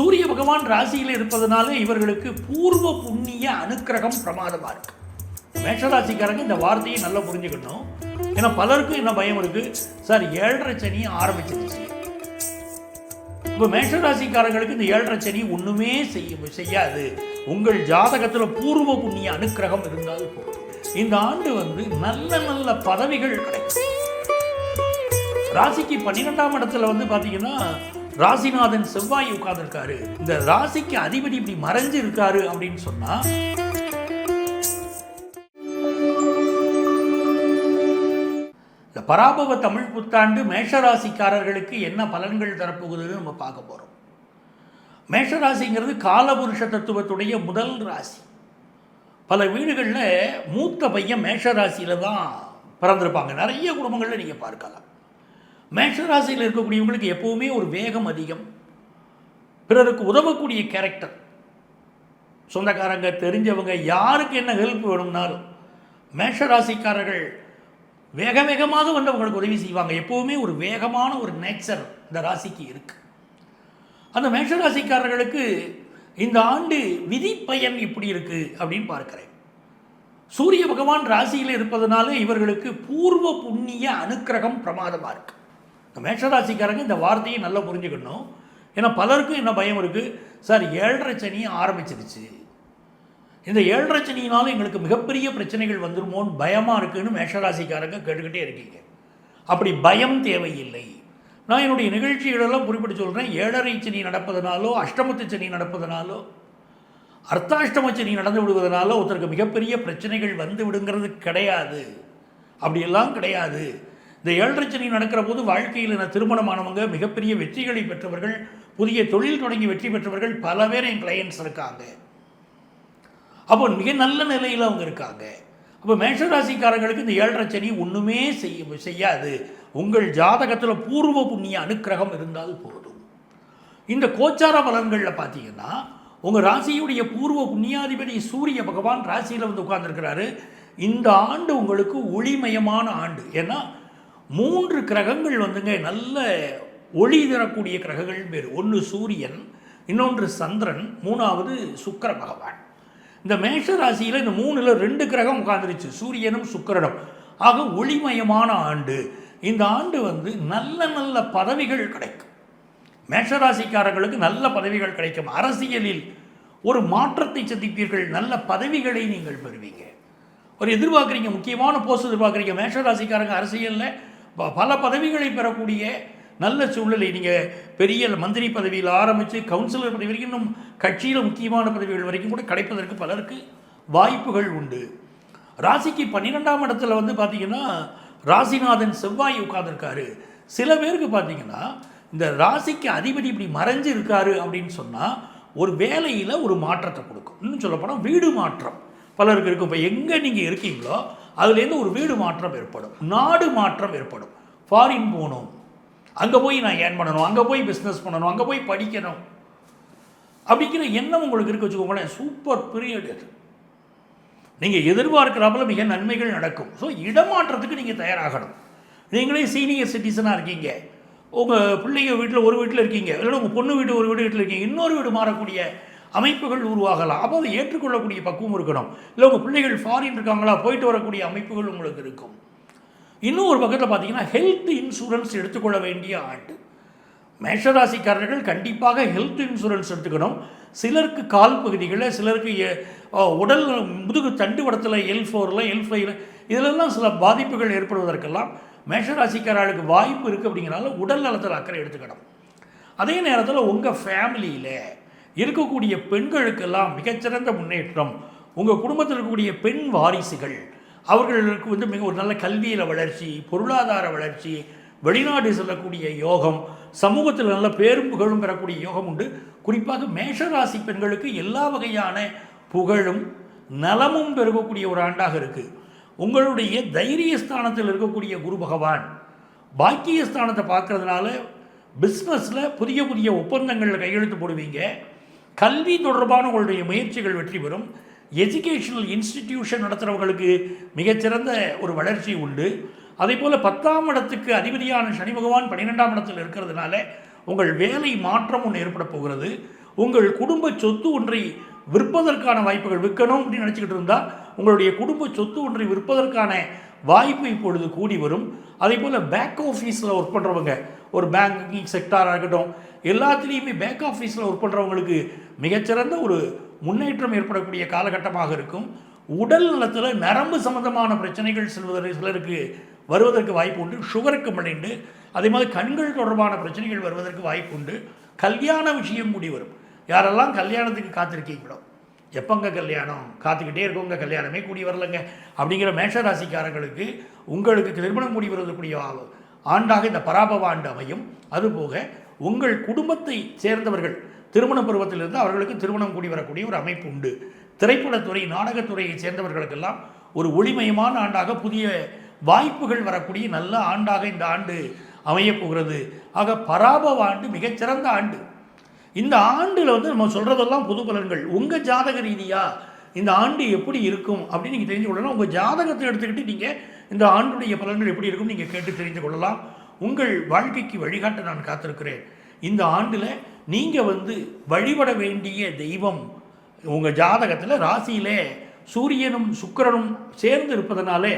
சூரிய பகவான் ராசியில் இருப்பதனால இவர்களுக்கு பூர்வ புண்ணிய அனுக்கிரகம் பிரமாதமாக இருக்கு. மேஷராசிக்காரங்க இந்த வார்த்தையை நல்லா புரிஞ்சுக்கணும். ஏன்னா பலருக்கும் என்ன பயம் இருக்கு, சார் 7.5 சனி ஆரம்பிச்சிருச்சு. இப்போ மேஷராசிக்காரங்களுக்கு இந்த 7.5 சனி ஒண்ணுமே செய்யாது. உங்கள் ஜாதகத்தில் பூர்வ புண்ணிய அனுக்கிரகம் இருந்தால் போதும். இந்த ஆண்டு நல்ல நல்ல பதவிகள் கிடைக்கும். ராசிக்கு 12ஆம் இடத்துல பார்த்தீங்கன்னா ராசிநாதன் செவ்வாய் உட்கார்ந்துருக்காரு. இந்த ராசிக்கு அதிபதி இப்படி மறைஞ்சு இருக்காரு அப்படின்னு சொன்னா இந்த பராபவ தமிழ் புத்தாண்டு மேஷராசிக்காரர்களுக்கு என்ன பலன்கள் தரப்போகுதுன்னு நம்ம பார்க்க போறோம். மேஷராசிங்கிறது காலபுருஷ தத்துவத்துடைய முதல் ராசி. பல வீடுகளில் மூத்த பையன் மேஷராசியில தான் பிறந்திருப்பாங்க. நிறைய குடும்பங்களில் நீங்கள் பார்க்கலாம். மேஷராசியில் இருக்கக்கூடியவங்களுக்கு எப்போவுமே ஒரு வேகம் அதிகம், பிறருக்கு உதவக்கூடிய கேரக்டர். சொந்தக்காரங்க தெரிஞ்சவங்க யாருக்கு என்ன ஹெல்ப் வேணும்னாலும் மேஷராசிக்காரர்கள் வேக வேகமாக அவங்களுக்கு உதவி செய்வாங்க. எப்போவுமே ஒரு வேகமான ஒரு நேச்சர் இந்த ராசிக்கு இருக்கு. அந்த மேஷராசிக்காரர்களுக்கு இந்த ஆண்டு விதி பயன் இப்படி இருக்கு அப்படின்னு பார்க்கிறேன். சூரிய பகவான் ராசியில் இருப்பதனால இவர்களுக்கு பூர்வ புண்ணிய அனுக்கிரகம் பிரமாதமாக இருக்கு. இந்த மேஷராசிக்காரங்க இந்த வார்த்தையை நல்லா புரிஞ்சுக்கணும். ஏன்னா பலருக்கும் என்ன பயம் இருக்கு, சார் 7.5 சனி ஆரம்பிச்சிருச்சு, இந்த 7.5 சனியினாலும் எங்களுக்கு மிகப்பெரிய பிரச்சனைகள் வந்துருமோன்னு பயமாக இருக்குன்னு மேஷராசிக்காரங்க கேட்டுக்கிட்டே இருக்கீங்க. அப்படி பயம் தேவையில்லை. நான் என்னுடைய நிகழ்ச்சிகளெல்லாம் குறிப்பிட்டு சொல்கிறேன். 7.5 சனி நடப்பதனாலோ அஷ்டமத்து சனி நடப்பதனாலோ அர்த்தாஷ்டம சனி நடந்து விடுவதனாலோ ஒருத்தருக்கு மிகப்பெரிய பிரச்சனைகள் வந்து விடுங்கிறது கிடையாது. அப்படியெல்லாம் கிடையாது. இந்த 7.5 சனி நடக்கிற போது வாழ்க்கையில் திருமணமானவங்க, மிகப்பெரிய வெற்றிகளை பெற்றவர்கள், புதிய தொழில் தொடங்கி வெற்றி பெற்றவர்கள் பல பேர் என் கிளையன்ட்ஸ் இருக்காங்க. அப்போ மிக நல்ல நிலையில் அவங்க இருக்காங்க. அப்போ மேஷராசிக்காரங்களுக்கு இந்த 7.5 சனி ஒன்றுமே செய்யாது. உங்கள் ஜாதகத்தில் பூர்வ புண்ணிய அனுக்கிரகம் இருந்தால் போதும். இந்த கோச்சார பலன்களில் பார்த்தீங்கன்னா உங்கள் ராசியுடைய பூர்வ புண்ணியாதிபதி சூரிய பகவான் ராசியில் உட்கார்ந்துருக்கிறாரு. இந்த ஆண்டு உங்களுக்கு ஒளிமயமான ஆண்டு. ஏன்னா 3 கிரகங்கள் நல்ல ஒளி தரக்கூடிய கிரகங்கள் பேர். ஒன்று சூரியன், இன்னொன்று சந்திரன், 3வது சுக்கிர பகவான். இந்த மேஷ ராசியில் இந்த 3ல் 2 கிரகம் உட்கார்ந்துருச்சு, சூரியனும் சுக்கிரனும். ஆக ஒளிமயமான ஆண்டு. இந்த ஆண்டு நல்ல நல்ல பதவிகள் கிடைக்கும். மேஷராசிக்காரர்களுக்கு நல்ல பதவிகள் கிடைக்கும். அரசியலில் ஒரு மாற்றத்தை சந்திப்பீர்கள். நல்ல பதவிகளை நீங்கள் பெறுவீங்க. ஒரு எதிர்பார்க்குறீங்க, முக்கியமான போஸ்ட் எதிர்பார்க்குறீங்க. மேஷராசிக்காரங்க அரசியலில் பல பதவிகளை பெறக்கூடிய நல்ல சூழ்நிலை. நீங்கள் பெரிய மந்திரி பதவியில் ஆரம்பித்து கவுன்சிலர் பதவி வரைக்கும், இன்னும் கட்சியில் முக்கியமான பதவிகள் வரைக்கும் கூட கிடைப்பதற்கு பலருக்கு வாய்ப்புகள் உண்டு. ராசிக்கு 12ஆம் இடத்துல பார்த்தீங்கன்னா ராசிநாதன் செவ்வாய் உட்கார்ந்துருக்காரு. சில பேருக்கு பார்த்தீங்கன்னா இந்த ராசிக்கு அதிபதி இப்படி மறைஞ்சு இருக்காரு அப்படின்னு சொன்னால் ஒரு வேலையில் ஒரு மாற்றத்தை கொடுக்கும். இன்னும் சொல்லப்போனால் வீடு மாற்றம் பலருக்கு இருக்கும். இப்போ எங்கே நீங்கள் இருக்கீங்களோ அதுலேருந்து ஒரு வீடு மாற்றம் ஏற்படும், நாடு மாற்றம் ஏற்படும். ஃபாரின் போகணும், அங்கே போய் நான் ஏர்ன் பண்ணணும், அங்கே போய் பிஸ்னஸ் பண்ணணும், அங்கே போய் படிக்கணும் அப்படிங்கிற எண்ணம் உங்களுக்கு இருக்க வச்சுக்கோங்களேன். சூப்பர் பீரியட் அது. நீங்கள் எதிர்பார்க்குறாப்புல மிக நன்மைகள் நடக்கும். ஸோ இடமாற்றத்துக்கு நீங்கள் தயாராகணும். நீங்களே சீனியர் சிட்டிசனாக இருக்கீங்க, உங்கள் பிள்ளைங்க வீட்டில் ஒரு வீட்டில் இருக்கீங்க, இல்லைன்னா உங்கள் பொண்ணு வீட்டு ஒரு வீட்டில் இருக்கீங்க, இன்னொரு வீடு மாறக்கூடிய அமைப்புகள் உருவாகலாம். அப்போ அதை ஏற்றுக்கொள்ளக்கூடிய பக்குவம் இருக்கணும். இல்லை உங்கள் பிள்ளைகள் ஃபாரின் இருக்காங்களா, போயிட்டு வரக்கூடிய அமைப்புகள் உங்களுக்கு இருக்கும். இன்னும் ஒரு பக்கத்தில் பார்த்தீங்கன்னா ஹெல்த் இன்சூரன்ஸ் எடுத்துக்கொள்ள வேண்டிய ஆண்டு. மேஷராசிக்காரர்கள் கண்டிப்பாக ஹெல்த் இன்சூரன்ஸ் எடுத்துக்கணும். சிலருக்கு கால் பகுதிகளில், சிலருக்கு உடல் முதுகு தண்டுவடத்தில் L4ல் L5ல் இதிலெல்லாம் சில பாதிப்புகள் ஏற்படுவதற்கெல்லாம் மேஷராசிக்காரர்களுக்கு வாய்ப்பு இருக்குது. அப்படிங்கிறனால உடல் நலத்தில் அக்கறை எடுத்துக்கணும். அதே நேரத்தில் உங்கள் ஃபேமிலியில் இருக்கக்கூடிய பெண்களுக்கெல்லாம் மிகச்சிறந்த முன்னேற்றம். உங்கள் குடும்பத்தில் இருக்கக்கூடிய பெண் வாரிசுகள் அவர்களுக்கு மிக ஒரு நல்ல கல்வியில் வளர்ச்சி, பொருளாதார வளர்ச்சி, வெளிநாடு செல்லக்கூடிய யோகம், சமூகத்தில் நல்ல பேரும் புகழும் பெறக்கூடிய யோகம் உண்டு. குறிப்பாக மேஷராசி பெண்களுக்கு எல்லா வகையான புகழும் நலமும் பெருகக்கூடிய ஒரு ஆண்டாக இருக்குது. உங்களுடைய தைரியஸ்தானத்தில் இருக்கக்கூடிய குரு பகவான் பாக்கியஸ்தானத்தை பார்க்கறதுனால பிஸ்னஸில் புதிய புதிய ஒப்பந்தங்களில் கையெழுத்து போடுவீங்க. கல்வி தொடர்பான உங்களுடைய முயற்சிகள் வெற்றி பெறும். எஜுகேஷனல் இன்ஸ்டிடியூஷன் நடத்துகிறவங்களுக்கு மிகச்சிறந்த ஒரு வளர்ச்சி உண்டு. அதே போல் 10ஆம் இடத்துக்கு அதிபதியான சனி பகவான் 12ஆம் இடத்தில் இருக்கிறதுனால உங்கள் வேலை மாற்றம் ஒன்று ஏற்பட போகிறது. உங்கள் குடும்ப சொத்து ஒன்றை விற்பதற்கான வாய்ப்புகள், விற்கணும் அப்படின்னு நினச்சிக்கிட்டு இருந்தால் உங்களுடைய குடும்ப சொத்து ஒன்றை விற்பதற்கான வாய்ப்பு இப்பொழுது கூடி வரும். அதே போல் பேக் ஆஃபீஸில் ஒர்க் பண்ணுறவங்க, ஒரு பேங்கிங் செக்டாராக இருக்கட்டும், எல்லாத்துலேயுமே பேக் ஆஃபீஸில் ஒர்க் பண்ணுறவங்களுக்கு மிகச்சிறந்த ஒரு முன்னேற்றம் ஏற்படக்கூடிய காலகட்டமாக இருக்கும். உடல் நலத்தில் நரம்பு சம்பந்தமான பிரச்சனைகள் சிலருக்கு வருவதற்கு வாய்ப்பு உண்டு. சுகருக்கு மடைந்து அதே மாதிரி கண்கள் தொடர்பான பிரச்சனைகள் வருவதற்கு வாய்ப்பு உண்டு. கல்யாண விஷயம் கூடி வரும். யாரெல்லாம் கல்யாணத்துக்கு காத்திருக்கீங்களோ, எப்போங்க கல்யாணம் காத்துக்கிட்டே இருக்கவங்க, கல்யாணமே கூடி வரலைங்க அப்படிங்கிற மேஷராசிக்காரர்களுக்கு உங்களுக்கு திருமணம் கூடி வருவதற்குரிய ஆண்டாக இந்த பராபவ ஆண்டு அமையும். அதுபோக உங்கள் குடும்பத்தை சேர்ந்தவர்கள் திருமண பருவத்திலிருந்து அவர்களுக்கு திருமணம் கூடி வரக்கூடிய ஒரு அமைப்பு உண்டு. திரைப்படத்துறை, நாடகத்துறையை சேர்ந்தவர்களுக்கெல்லாம் ஒரு ஒளிமயமான ஆண்டாக, புதிய வாய்ப்புகள் வரக்கூடிய நல்ல ஆண்டாக இந்த ஆண்டு அமையப்போகிறது. ஆக பராபவ ஆண்டு மிகச்சிறந்த ஆண்டு. இந்த ஆண்டில் நம்ம சொல்கிறதெல்லாம் பொது பலன்கள். உங்கள் ஜாதக ரீதியாக இந்த ஆண்டு எப்படி இருக்கும் அப்படின்னு நீங்கள் தெரிஞ்சு கொள்ளலாம். உங்கள் ஜாதகத்தை எடுத்துக்கிட்டு நீங்கள் இந்த ஆண்டுடைய பலன்கள் எப்படி இருக்கும் நீங்கள் கேட்டு தெரிந்து கொள்ளலாம். உங்கள் வாழ்க்கைக்கு வழிகாட்ட நான் காத்திருக்கிறேன். இந்த ஆண்டில் நீங்கள் வழிபட வேண்டிய தெய்வம், உங்கள் ஜாதகத்தில் ராசியிலே சூரியனும் சுக்கிரனும் சேர்ந்து இருப்பதனாலே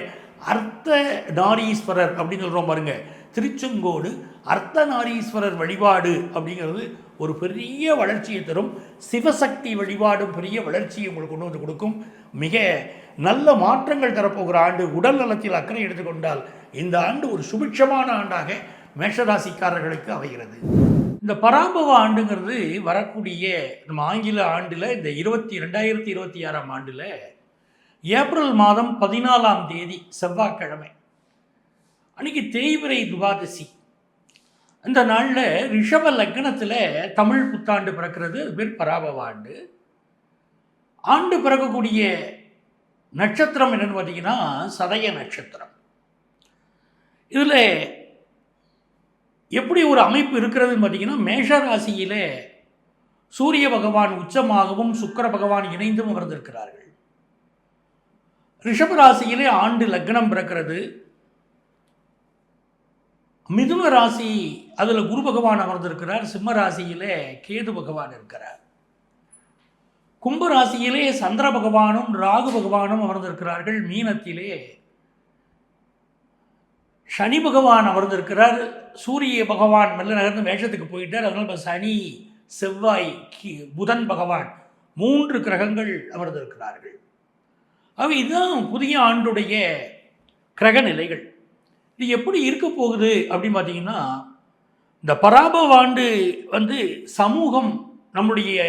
அர்த்த நாரீஸ்வரர் அப்படின்னு சொல்கிறோம் பாருங்க. திருச்செங்கோடு அர்த்த நாரீஸ்வரர் வழிபாடு அப்படிங்கிறது ஒரு பெரிய வளர்ச்சியை தரும். சிவசக்தி வழிபாடும் பெரிய வளர்ச்சியை உங்களுக்கு கொண்டு வந்து கொடுக்கும். மிக நல்ல மாற்றங்கள் தரப்போகிற ஆண்டு. உடல் நலத்தில் அக்கறை எடுத்துக்கொண்டால் இந்த ஆண்டு ஒரு சுபிட்சமான ஆண்டாக மேஷராசிக்காரர்களுக்கு அமைகிறது. இந்த பராபவ ஆண்டுங்கிறது வரக்கூடிய நம்ம ஆங்கில ஆண்டில் இந்த 2026ஆம் ஆண்டில் ஏப்ரல் மாதம் 14ஆம் தேதி செவ்வாய்க்கிழமை அன்றைக்கி தேய்பிறை துவாதசி. இந்த நாளில் ரிஷப லக்னத்தில் தமிழ் புத்தாண்டு பிறக்கிறது. அது பேர் பராபவ ஆண்டு. ஆண்டு பிறக்கக்கூடிய நட்சத்திரம் என்னென்னு பார்த்தீங்கன்னா சதய நட்சத்திரம். இதில் எப்படி ஒரு அமைப்பு இருக்கிறதுன்னு பார்த்தீங்கன்னா, மேஷ ராசியிலே சூரிய பகவான் உச்சமாகவும் சுக்கிர பகவான் இணைந்தும் அமர்ந்திருக்கிறார்கள். ரிஷப ராசியிலே ஆண்டு லக்னம் பிறக்கிறது. மிதுன ராசி அதில் குரு பகவான் அமர்ந்திருக்கிறார். சிம்ம ராசியிலே கேது பகவான் இருக்கிறார். கும்ப ராசியிலே சந்திர பகவானும் ராகு பகவானும் அமர்ந்திருக்கிறார்கள். மீனத்திலே சனி பகவான் அமர்ந்திருக்கிறார். சூரிய பகவான் மெல்ல நகர்ந்து மேஷத்துக்கு போயிட்டார். அதனால் இப்போ சனி, செவ்வாய், புதன் பகவான் 3 கிரகங்கள் அமர்ந்திருக்கிறார்கள். அவை இதுதான் புதிய ஆண்டுடைய கிரக நிலைகள். இது எப்படி இருக்க போகுது அப்படின்னு பார்த்தீங்கன்னா, இந்த பராபவ ஆண்டு சமூகம், நம்முடைய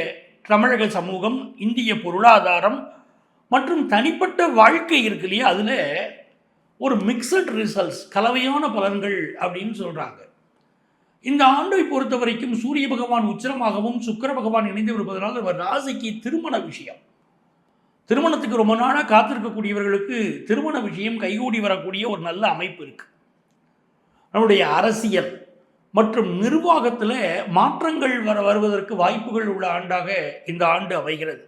தமிழக சமூகம், இந்திய பொருளாதாரம் மற்றும் தனிப்பட்ட வாழ்க்கை இருக்கு இல்லையா, அதில் ஒரு மிக்சட் ரிசல்ட்ஸ், கலவையான பலன்கள் அப்படின்னு சொல்கிறாங்க. இந்த ஆண்டை பொறுத்த வரைக்கும் சூரிய பகவான் உச்சரமாகவும் சுக்கிர பகவான் இணைந்து இருப்பதனால் அவர் ராசிக்கு திருமண விஷயம், திருமணத்துக்கு ரொம்ப நாளாக காத்திருக்கக்கூடியவர்களுக்கு திருமண விஷயம் கைகூடி வரக்கூடிய ஒரு நல்ல அமைப்பு இருக்குது. நம்முடைய அரசியல் மற்றும் நிர்வாகத்தில் மாற்றங்கள் வருவதற்கு வாய்ப்புகள் உள்ள ஆண்டாக இந்த ஆண்டு அமைகிறது.